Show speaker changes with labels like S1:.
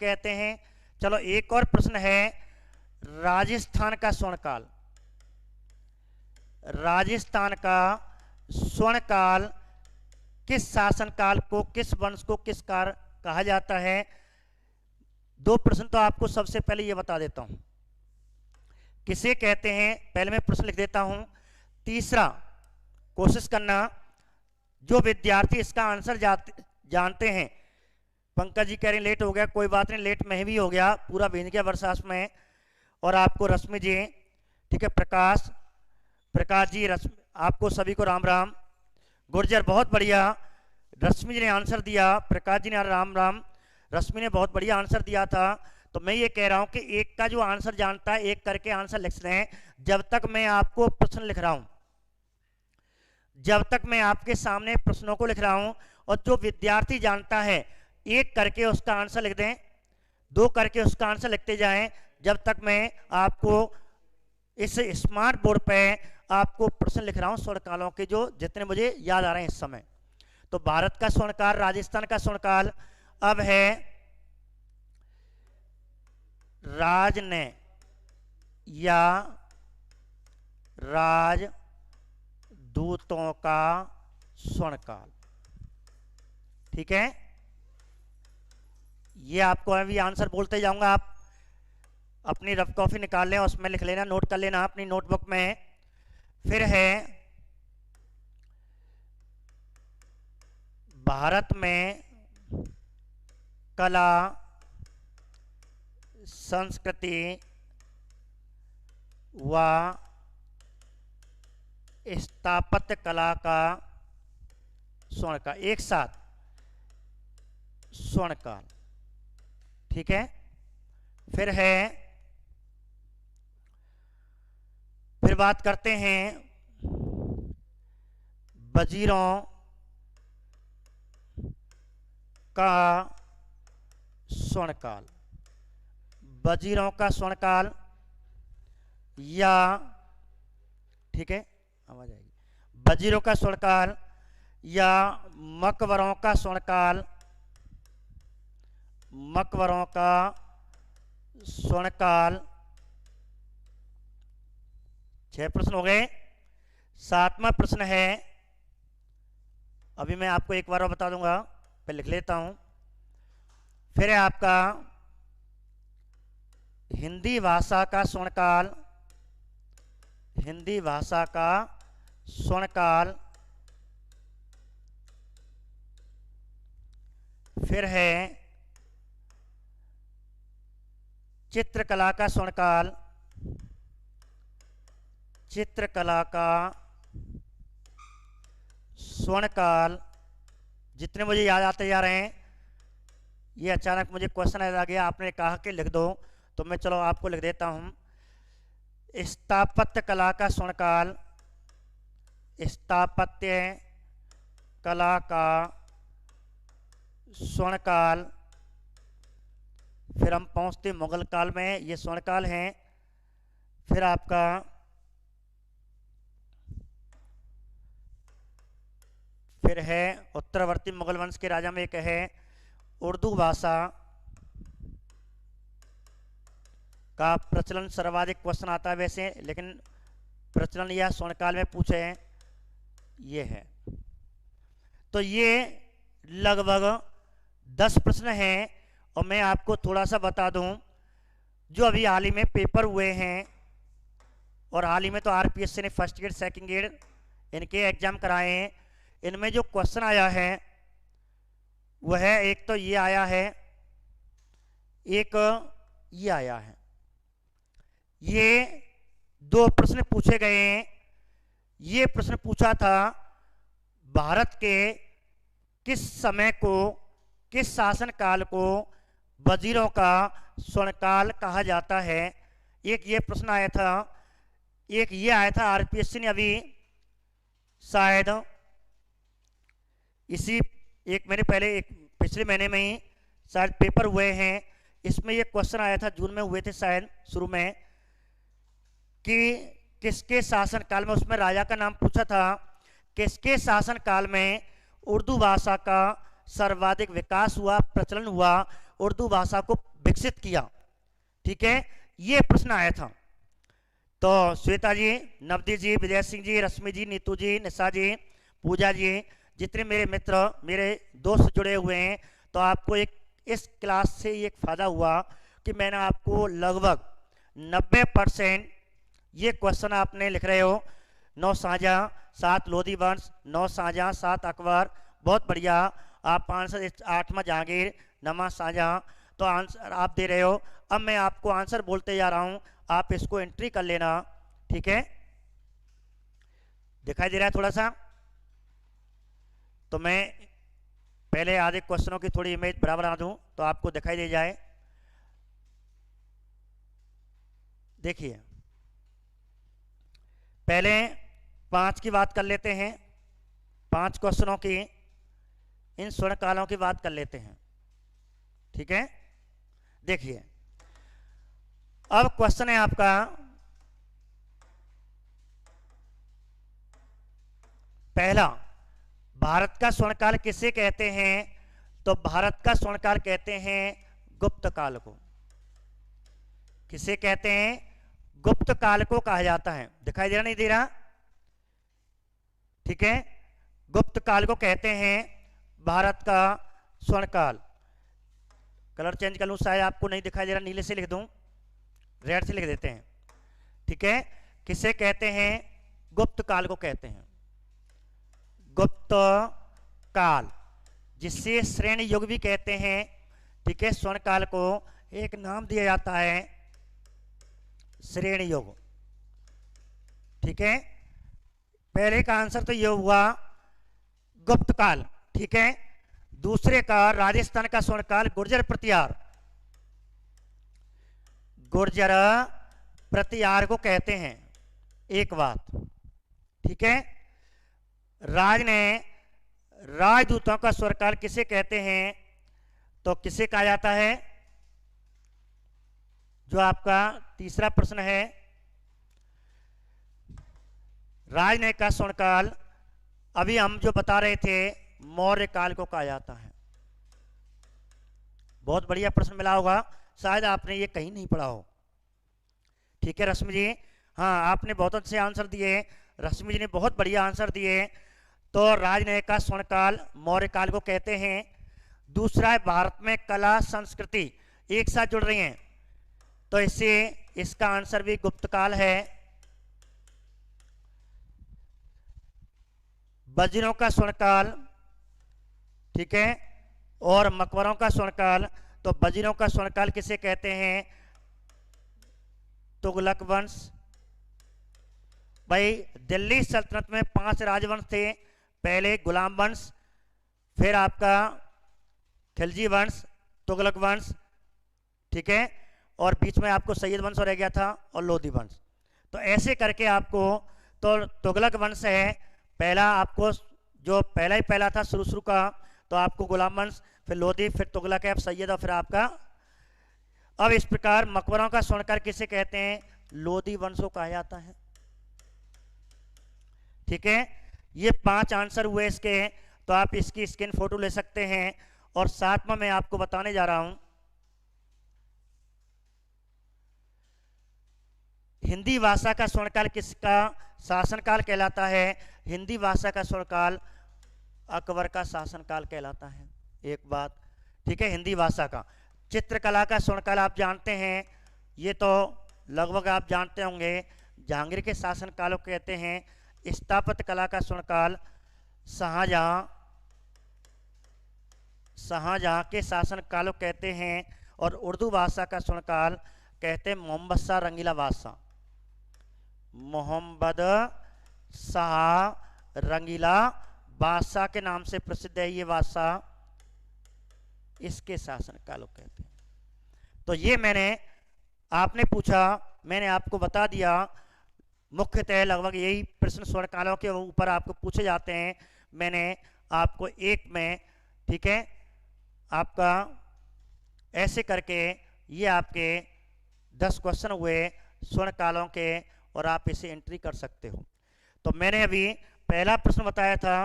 S1: कहते हैं। चलो एक और प्रश्न है, राजस्थान का स्वर्णकाल, राजस्थान का स्वर्णकाल किस शासनकाल को, किस वंश को, किस कार कहा जाता है? दो प्रश्न तो आपको सबसे पहले ये बता देता हूं किसे कहते हैं, पहले मैं प्रश्न लिख देता हूं। तीसरा कोशिश करना जो विद्यार्थी इसका आंसर जानते हैं। पंकज जी कह रहे हैं लेट हो गया, कोई बात नहीं, लेट में भी हो गया, पूरा भींज गया बरसात में। और आपको रश्मि जी, ठीक है, प्रकाश जी, आपको सभी को राम राम। गुर्जर बहुत बढ़िया, रश्मि जी ने आंसर दिया, प्रकाश जी ने राम राम, रश्मि ने बहुत बढ़िया आंसर दिया था। तो मैं ये कह रहा हूं कि एक का जो आंसर जानता है एक करके आंसर लिख लें जब तक मैं आपको प्रश्न लिख रहा हूं, जब तक मैं आपके सामने प्रश्नों को लिख रहा हूं। और जो विद्यार्थी जानता है एक करके उसका आंसर लिख दें, दो करके उसका आंसर लिखते जाएं जब तक मैं आपको इस स्मार्ट बोर्ड पे आपको प्रश्न लिख रहा हूं स्वर्णकालों के जो जितने मुझे याद आ रहे हैं इस समय। तो भारत का स्वर्णकाल, राजस्थान का स्वर्णकाल अब है राजनय या राजदूतों का स्वर्णकाल। ठीक है, ये आपको अभी आंसर बोलते जाऊंगा, आप अपनी रफ कॉपी निकाल लें, उसमें लिख लेना, नोट कर लेना अपनी नोटबुक में। फिर है भारत में कला संस्कृति व स्थापत्य कला का स्वर्णकाल, एक साथ स्वर्णकाल। ठीक है, फिर बात करते हैं वजीरों का स्वर्णकाल, वजीरों का स्वर्णकाल या, ठीक है आवाज आएगी, वजीरों का स्वर्णकाल या मकबरों का स्वर्णकाल, मकबरों का स्वर्णकाल। 6 प्रश्न हो गए। 7वां प्रश्न है, अभी मैं आपको एक बार और बता दूंगा, पहले लिख लेता हूं। फिर है आपका हिंदी भाषा का स्वर्णकाल, हिंदी भाषा का स्वर्णकाल। फिर है चित्रकला का स्वर्णकाल, चित्रकला का स्वर्णकाल। जितने मुझे याद आते जा रहे हैं, ये अचानक मुझे क्वेश्चन याद आ गया, आपने कहा कि लिख दो तो मैं चलो आपको लिख देता हूं। स्थापत्य कला का स्वर्णकाल, स्थापत्य कला का स्वर्णकाल। फिर हम पहुंचते मुगल काल में, ये स्वर्णकाल हैं। फिर आपका फिर है उत्तरवर्ती मुगल वंश के राजा में एक है उर्दू भाषा का प्रचलन, सर्वाधिक क्वेश्चन आता है वैसे, लेकिन प्रचलन या स्वर्णकाल में पूछे हैं, ये है। तो ये लगभग 10 प्रश्न हैं। और मैं आपको थोड़ा सा बता दूं, जो अभी हाल ही में पेपर हुए हैं, और हाल ही में तो आरपीएससी ने फर्स्ट ग्रेड सेकंड ग्रेड इनके एग्जाम कराए हैं, इनमें जो क्वेश्चन आया है वह है, एक तो ये आया है, एक ये आया है। ये 2 प्रश्न पूछे गए हैं। ये प्रश्न पूछा था भारत के किस समय को, किस शासन काल को वजीरों का स्वर्णकाल कहा जाता है। एक ये प्रश्न आया था, एक ये आया था, आरपीएससी ने अभी शायद इसी एक महीने पहले, एक पिछले महीने में ही शायद पेपर हुए हैं, इसमें ये क्वेश्चन आया था, जून में हुए थे शायद शुरू में, कि किसके शासन काल में, उसमें राजा का नाम पूछा था, किसके शासन काल में उर्दू भाषा का सर्वाधिक विकास हुआ, प्रचलन हुआ, उर्दू भाषा को विकसित किया। ठीक है, ये प्रश्न आया था। तो श्वेता जी, नवदीप जी, विजय सिंह जी, रश्मि जी, नीतू जी, निशा जी, पूजा जी, जितने मेरे मित्र, मेरे दोस्त जुड़े हुए हैं, तो आपको एक इस क्लास से एक फ़ायदा हुआ कि मैंने आपको लगभग 90% ये क्वेश्चन आपने लिख रहे हो। 9 शाहजहां, 7 लोधी वंश, 9 शाहजहां, 7 अकबर, बहुत बढ़िया। आप आंसर 8वां जहांगीर, 9वां शाहजहां, तो आंसर आप दे रहे हो। अब मैं आपको आंसर बोलते जा रहा हूं, आप इसको एंट्री कर लेना। ठीक है, दिखाई दे रहा है थोड़ा सा? तो मैं पहले आधे क्वेश्चनों की थोड़ी इमेज बराबर बना दूं तो आपको दिखाई दे जाए। देखिए, पहले 5 की बात कर लेते हैं, 5 क्वेश्चनों की, इन स्वर्ण कालों की बात कर लेते हैं। ठीक है, देखिए अब क्वेश्चन है आपका, पहला, भारत का स्वर्णकाल किसे कहते हैं? तो भारत का स्वर्णकाल कहते हैं गुप्त काल को। किसे कहते हैं? गुप्त काल को कहा जाता है। दिखाई दे रहा, नहीं दे रहा? ठीक है, गुप्त काल को कहते हैं भारत का स्वर्णकाल। कलर चेंज कर लूं, शायद आपको नहीं दिखाई दे रहा, नीले से लिख दूं, रेड से लिख देते हैं। ठीक है, किसे कहते हैं? गुप्त काल को कहते हैं गुप्त काल, जिसे श्रेणी युग भी कहते हैं। ठीक है, स्वर्ण काल को एक नाम दिया जाता है श्रेणी युग। ठीक है, पहले का आंसर तो ये हुआ गुप्त काल। ठीक है, दूसरे का राजस्थान का स्वर्ण काल गुर्जर प्रतिहार, गुर्जर प्रतिहार को कहते हैं। एक बात, ठीक है, राजदूतों का स्वरकाल किसे कहते हैं? तो किसे कहा जाता है? जो आपका तीसरा प्रश्न है, राजनयिक का स्वर्णकाल, अभी हम जो बता रहे थे मौर्य काल को कहा जाता है। बहुत बढ़िया प्रश्न मिला होगा, शायद आपने ये कहीं नहीं पढ़ा हो। ठीक है रश्मि जी, हाँ आपने बहुत अच्छे आंसर दिए, रश्मि जी ने बहुत बढ़िया आंसर दिए। तो राजनयिक का स्वर्णकाल मौर्य काल को कहते हैं। दूसरा है भारत में कला संस्कृति एक साथ जुड़ रही हैं, तो इससे इसका आंसर भी गुप्त काल है। वज्रों का स्वर्णकाल, ठीक है, और मकबरों का स्वर्णकाल, तो वज्रों का स्वर्णकाल किसे कहते हैं? तुगलक वंश। भाई दिल्ली सल्तनत में 5 राजवंश थे, पहले गुलाम वंश, फिर आपका खिलजी वंश, तुगलक वंश, ठीक है, और बीच में आपको सैयद वंश रह गया था और लोधी वंश। तो ऐसे करके आपको, तो तुगलक वंश है पहला, आपको जो पहला ही पहला था शुरू का, तो आपको गुलाम वंश, फिर लोधी, फिर तुगलक है, सैयद और फिर आपका। अब इस प्रकार मकबरों का स्वर्णकाल किसे कहते हैं? लोधी वंश को कहा जाता है। ठीक है, ये 5 आंसर हुए इसके, तो आप इसकी स्क्रीन फोटो ले सकते हैं। और साथ में मैं आपको बताने जा रहा हूं, हिंदी भाषा का स्वर्णकाल किसका शासनकाल कहलाता है? हिंदी भाषा का स्वर्णकाल अकबर का शासनकाल कहलाता है। एक बात, ठीक है, हिंदी भाषा का। चित्रकला का स्वर्णकाल आप जानते हैं, ये तो लगभग आप जानते होंगे, जहांगीर के शासनकाल को कहते हैं। स्थापत्य कला का स्वर्णकाल शाहजहां के शासनकाल को कहते हैं। और उर्दू भाषा का स्वर्णकाल कहते हैं मोहम्मद शाह रंगीला बादशाह, मोहम्मद शाह रंगीला बादशाह के नाम से प्रसिद्ध है ये बादशाह, इसके शासनकाल को कहते हैं। तो ये मैंने, आपने पूछा, मैंने आपको बता दिया। मुख्यतः लगभग यही प्रश्न स्वर्णकालों के ऊपर आपको पूछे जाते हैं। मैंने आपको एक में, ठीक है, आपका ऐसे करके ये आपके 10 क्वेश्चन हुए स्वर्णकालों के, और आप इसे एंट्री कर सकते हो। तो मैंने अभी पहला प्रश्न बताया था